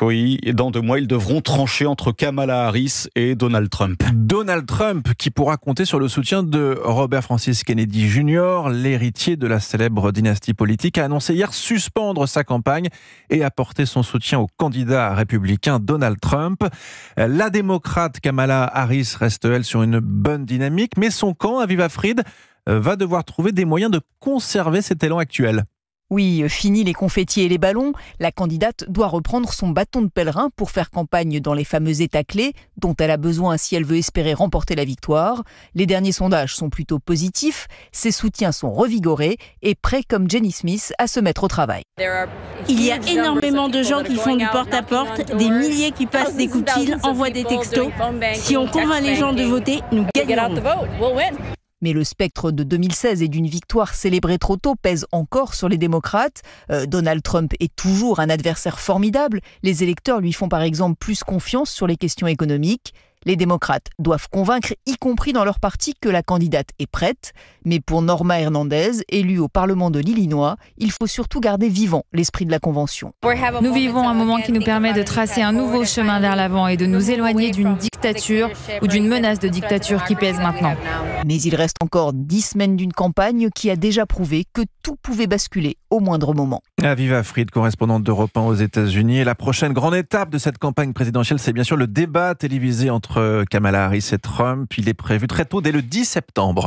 Oui, et dans 2 mois, ils devront trancher entre Kamala Harris et Donald Trump. Donald Trump qui pourra compter sur le soutien de Robert Francis Kennedy Jr., l'héritier de la célèbre dynastie politique, a annoncé hier suspendre sa campagne et apporter son soutien au candidat républicain Donald Trump. La démocrate Kamala Harris reste, elle, sur une bonne dynamique, mais son camp, Aviva Fried, va devoir trouver des moyens de conserver cet élan actuel. Oui, fini les confettis et les ballons, la candidate doit reprendre son bâton de pèlerin pour faire campagne dans les fameux États clés dont elle a besoin si elle veut espérer remporter la victoire. Les derniers sondages sont plutôt positifs, ses soutiens sont revigorés et prêts comme Jenny Smith à se mettre au travail. Il y a énormément de gens qui font du porte-à-porte, des milliers qui passent des coups de fil, envoient des textos. Si on convainc les gens de voter, nous gagnerons. Mais le spectre de 2016 et d'une victoire célébrée trop tôt pèse encore sur les démocrates. Donald Trump est toujours un adversaire formidable. Les électeurs lui font par exemple plus confiance sur les questions économiques. Les démocrates doivent convaincre, y compris dans leur parti, que la candidate est prête. Mais pour Norma Hernandez, élue au Parlement de l'Illinois, il faut surtout garder vivant l'esprit de la Convention. Nous vivons un moment qui nous permet de tracer un nouveau chemin vers l'avant et de nous éloigner d'une dictature ou d'une menace de dictature qui pèse maintenant. Mais il reste encore 10 semaines d'une campagne qui a déjà prouvé que tout pouvait basculer au moindre moment. Aviva Fried, correspondante d'Europe 1 aux États-Unis. Et la prochaine grande étape de cette campagne présidentielle, c'est bien sûr le débat télévisé entre Kamala Harris et Trump. Il est prévu très tôt, dès le 10 septembre.